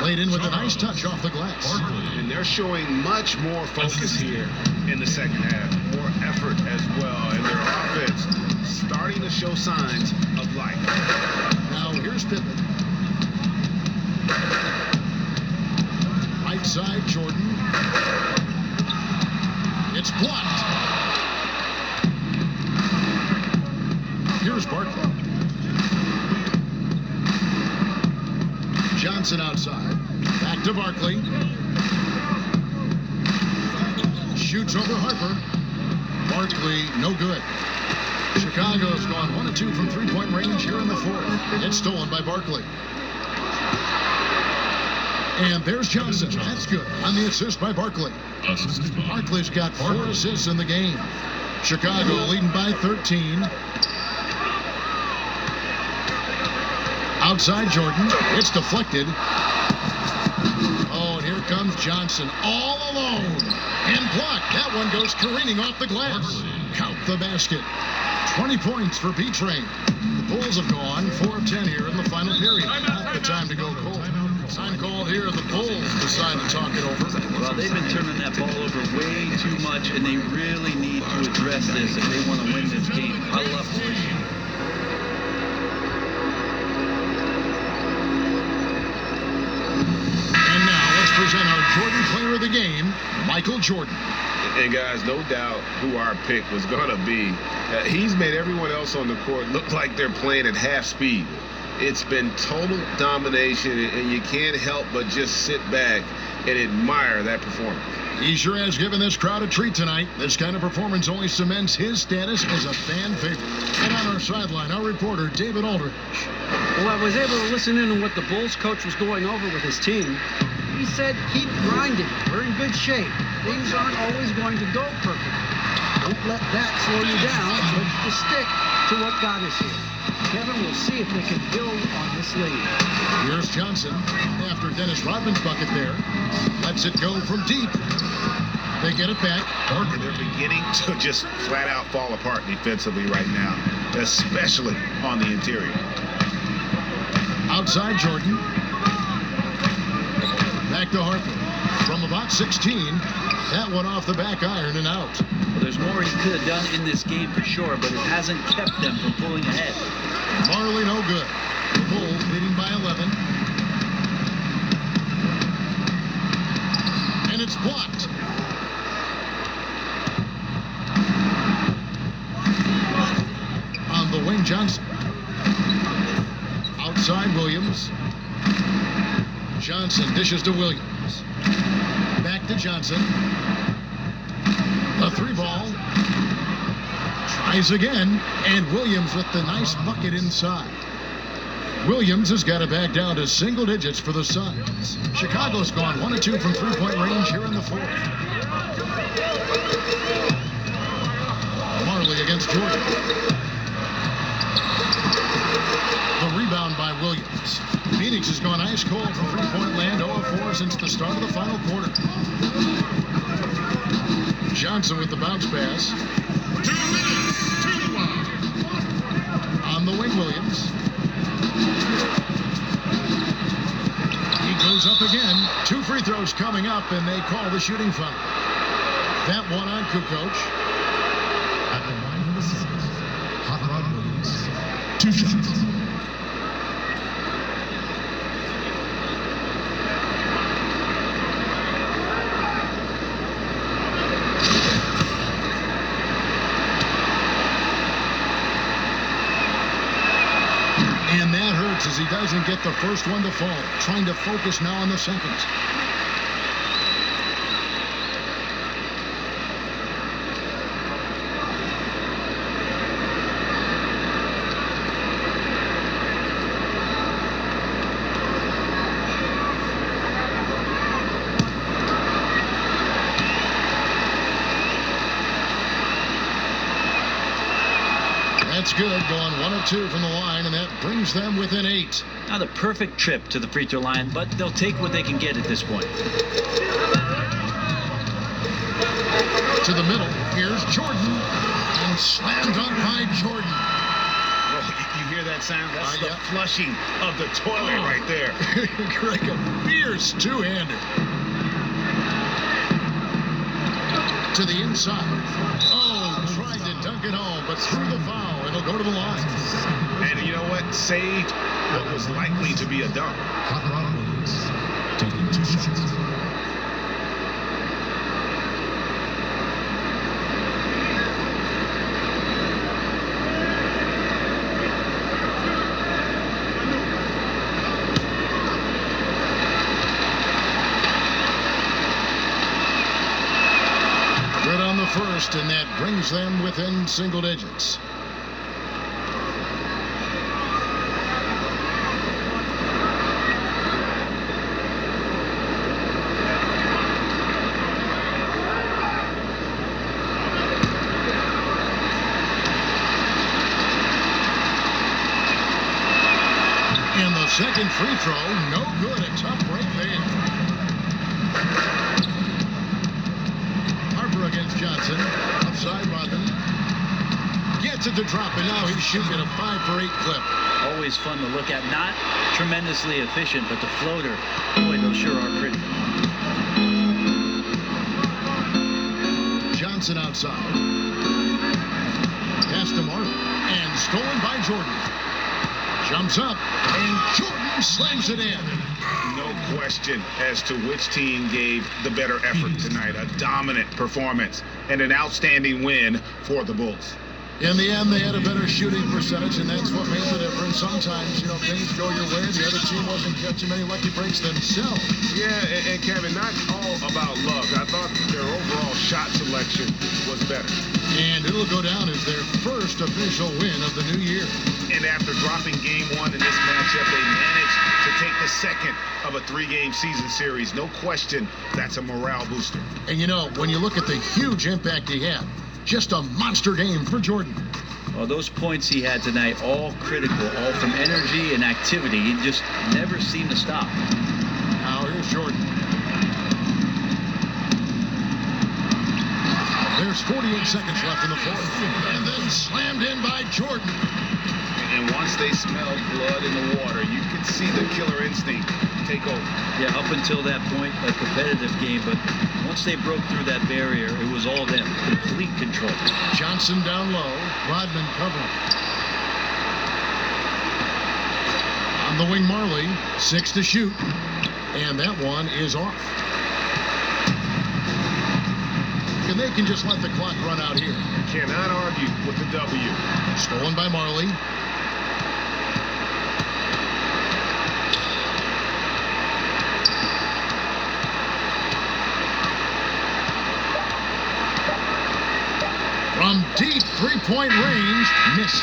Speaker 1: Laid in with a nice touch off the glass.
Speaker 3: And they're showing much more focus here in the second half. More effort as well. And their offense starting to show signs of life.
Speaker 1: Now here's Pippen. Right side, Jordan. It's blocked. Here's Barkley. Johnson outside. Back to Barkley. Shoots over Harper. Barkley, no good. Chicago's gone 1 of 2 from three-point range here in the fourth. It's stolen by Barkley. And there's Johnson. That's good. On the assist by Barkley. Barkley's got 4 assists in the game. Chicago leading by 13. Outside Jordan. It's deflected. Oh, and here comes Johnson all alone. And blocked. That one goes careening off the glass. Count the basket. 20 points for B-Train. The Bulls have gone 4 of 10 here in the final period. The time to go cold. Time call here. The Bulls decide to talk it over.
Speaker 2: Well, they've been turning that ball over way too much, and they really need to address this if they want to win this game. Huddle up, boys.
Speaker 1: And now let's present our Jordan player of the game, Michael Jordan.
Speaker 3: And guys, no doubt who our pick was going to be. He's made everyone else on the court look like they're playing at half speed. It's been total domination, and you can't help but just sit back and admire that performance.
Speaker 1: He sure has given this crowd a treat tonight. This kind of performance only cements his status as a fan favorite. And on our sideline, our reporter, David Aldridge.
Speaker 4: Well, I was able to listen in on what the Bulls coach was going over with his team. He said, keep grinding. We're in good shape. Things aren't always going to go perfectly. Don't let that slow you down, but just stick to what got us here. Kevin, we'll see if they can build on this lead.
Speaker 1: Here's Johnson after Dennis Rodman's bucket there. Lets it go from deep. They get it back.
Speaker 3: And they're beginning to just flat out fall apart defensively right now, especially on the interior.
Speaker 1: Outside Jordan. Back to Harper. From about 16, that one off the back iron and out.
Speaker 2: Well, there's more he could have done in this game for sure, but it hasn't kept them from pulling ahead.
Speaker 1: Marley no good. The Bulls leading by 11. And it's blocked. On the wing, Johnson. Outside Williams. Johnson dishes to Williams. Back to Johnson. A 3-ball. Tries again. And Williams with the nice bucket inside. Williams has got it back down to single digits for the Suns. Chicago's gone 1 of 2 from three-point range here in the fourth. Marley against Jordan. The rebound by Williams. Phoenix has gone ice cold from three-point land, 0 of 4 since the start of the final quarter. Johnson with the bounce pass.
Speaker 10: 2 minutes, 2-1.
Speaker 1: On the wing, Williams. He goes up again. 2 free throws coming up, and they call the shooting foul. That one on Kukoc.
Speaker 10: At the line of the Suns, Hot Rod Williams. 2 shots.
Speaker 1: And that hurts as he doesn't get the first one to fall. Trying to focus now on the second. That's good, going 1 of 2 from the line, and that brings them within 8.
Speaker 2: Not a perfect trip to the free throw line, but they'll take what they can get at this point.
Speaker 1: To the middle, here's Jordan, and slammed on by Jordan.
Speaker 3: Oh, you hear that sound? That's the flushing of the toilet right there.
Speaker 1: Greg, a fierce two-hander. To the inside. Oh, tried to dunk it home, but threw the foul, and he'll go to the line.
Speaker 3: And you know what? Saved what was likely to be a dunk.
Speaker 10: Colorado Williams taking 2 shots.
Speaker 1: First, and that brings them within single digits. And the second free throw, no good. A tough break there. Against Johnson, outside Rodman, gets it to drop, and now he's shooting a 5 for 8 clip.
Speaker 2: Always fun to look at. Not tremendously efficient, but the floater, boy, those sure are pretty.
Speaker 1: Johnson outside. Pass to Martin, and stolen by Jordan. Jumps up, and Jordan slams it in.
Speaker 3: No question as to which team gave the better effort tonight. A dominant performance and an outstanding win for the Bulls.
Speaker 1: In the end, they had a better shooting percentage, and that's what made the difference. Sometimes, things go your way. The other team wasn't catching many lucky breaks themselves.
Speaker 3: Yeah, and Kevin, not all about luck. I thought their overall shot selection was better.
Speaker 1: And it'll go down as their first official win of the new year.
Speaker 3: And after dropping game 1 in this matchup, they managed to take the second of a 3-game season series. No question, that's a morale booster.
Speaker 1: And when you look at the huge impact he had, just a monster game for Jordan.
Speaker 2: Well, those points he had tonight, all critical, all from energy and activity. He just never seemed to stop.
Speaker 1: Now here's Jordan. There's 48 seconds left in the fourth. And then slammed in by Jordan.
Speaker 3: And once they smelled blood in the water, you could see the killer instinct take over.
Speaker 2: Yeah, up until that point, a competitive game, but once they broke through that barrier, it was all them. Complete control.
Speaker 1: Johnson down low. Rodman covering. On the wing, Marley. 6 to shoot. And that one is off. And they can just let the clock run out here.
Speaker 3: Cannot argue with the W.
Speaker 1: Stolen by Marley. From deep three-point range, missed.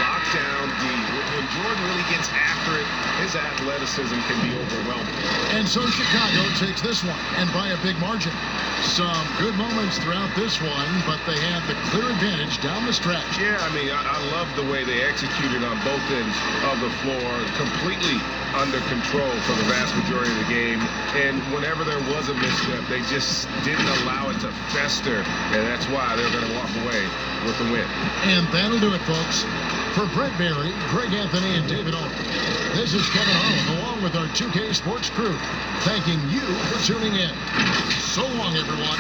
Speaker 3: Lockdown D. When Jordan really gets after it, his athleticism can be overwhelming.
Speaker 1: And so Chicago takes this one, and by a big margin. Some good moments throughout this one, but they had the clear advantage down the stretch.
Speaker 3: Yeah, I love the way they executed on both ends of the floor, completely under control for the vast majority of the game. And whenever there was a misstep, they just didn't allow it to fester, and that's why they're going to walk away with the win.
Speaker 1: And that'll do it, folks. For Brett Berry, Greg Anthony, and David Owen, this is Kevin Harlan, along with our 2K Sports crew, thanking you for tuning in. So long, everyone.